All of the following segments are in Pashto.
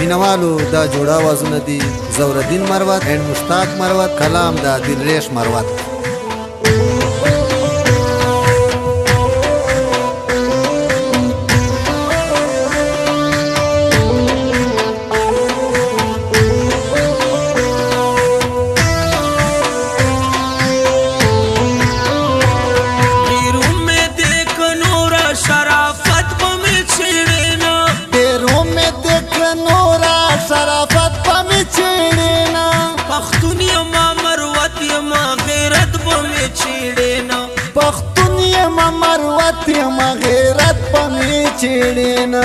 مینوالو دا جوړه آوازونه دي زورالدین مروت اینڈ مشتاق مروت، کلام دا دلریش مروت. پختون یما مروت یما غیرت پمی چیڑینا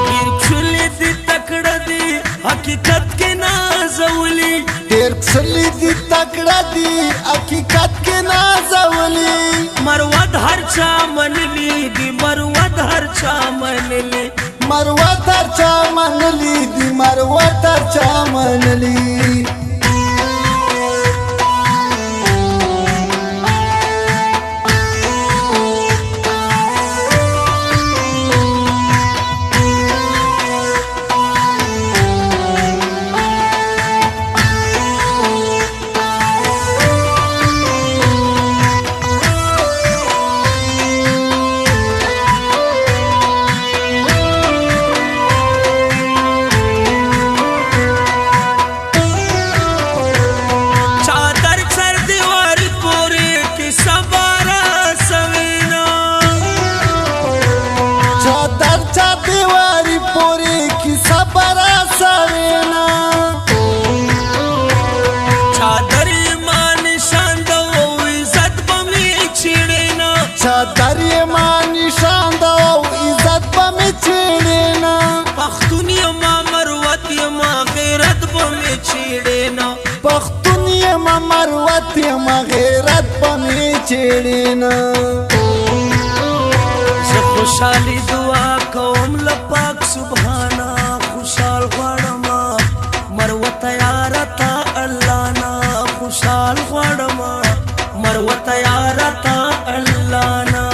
دیر کسلی دی تکڑا دی حقیقت کے نازولی دیر کسلی دی تکڑا دی حقیقت کے نازولی مروت ہر چا منلی دی مروت ہر چا منلی مروت ہر چا منلی دی مروت ہر چا منلی چادر یما نشان دا او عزت بمی چیڑینا پختون یما مروت یما غیرت بمی چیڑینا پختون یما مروت یما غیرت بمی چیڑینا زه خوشحالی دعا کوم لپاک سبحانا خوشحال غواړم مروت یارتا الله نا خوشحال غواړم مروت یارتا الله نا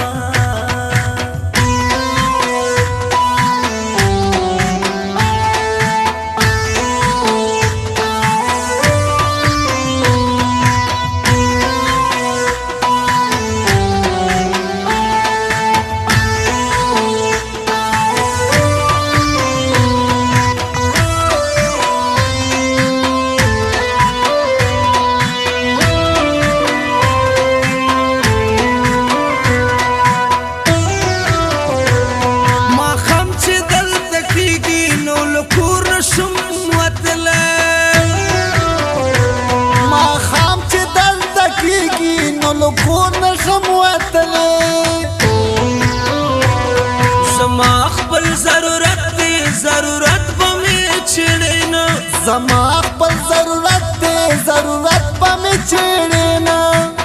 زما خپل ضرورت دی ضرورت بمی چیڑینا زما خپل ضرورت دی ضرورت بمی چیڑینا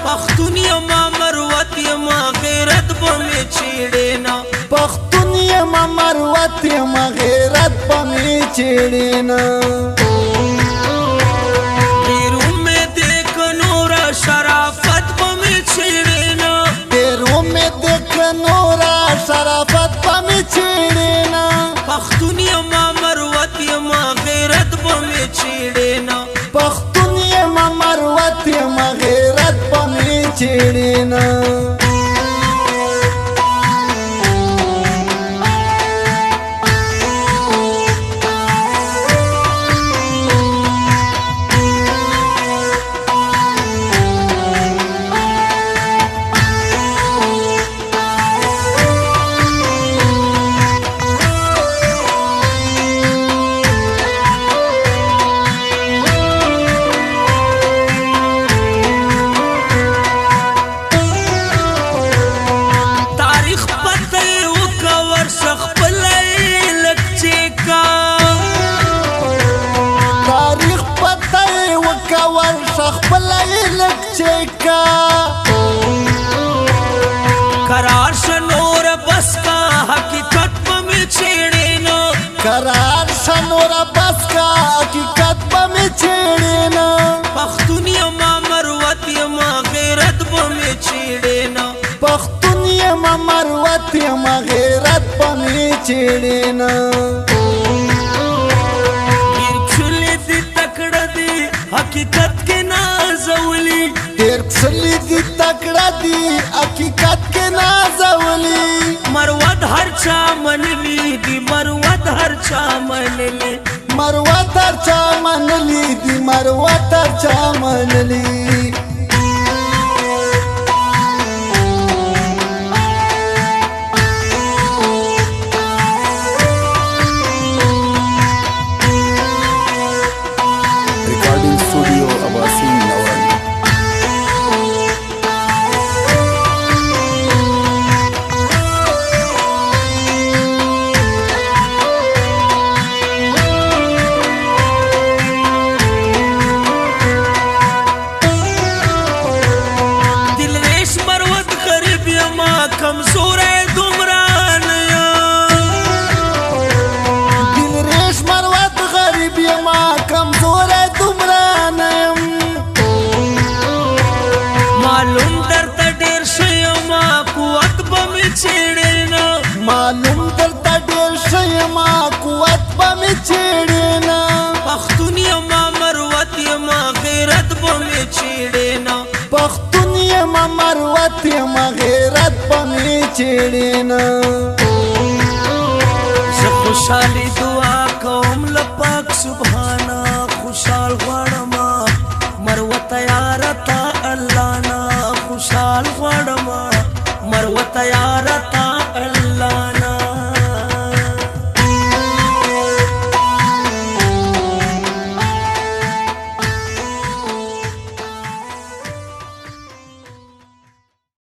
پختون یما مروت یما غیرت بمی چیڑینا پختون یما مروت یما غیرت بمی چیڑینا دیروں میں دیکھ نورا شرافت بمی چیڑینا دیروں میں دیکھ نورا شرافت بمی چیڑینا پختون یما مروت یما غیرت بمی چیڑینا پختون یما مروت یما غیرت بمی چیڑینا قرار شنور بس کا حقیقت بمی چیڑینا قرار شنور بس کا حقیقت بمی چیڑینا پختون یما مروت یما غیرت بمی چیڑینا پختون یما مروت یما غیرت بمی چیڑینا ډیر چلی دی تکړه دی حقیقت کې نازولی ډیر چلی دی تکړه دی حقیقت کې نازولی مروت هر چا منلی دی مروت هر چا منلی مروت هر چا منلی دی مروت هر چا منلی کمزور دمران دل ریش مروت غریب یما کمزور دمران معلوم درته ډیر شیما قوت به می چیړینا معلوم درته ډیر شیما قوت به می چیړینا پښتون یما مروت یما غیرت به می چیړینا پښتون یما مروت یما غیرت به می چیړینا زه خوشحالي دعا کوم لپاک سبحانا خوشحال غواړم مروت یارتا الله نا خوشحال غواړم مروت یارتا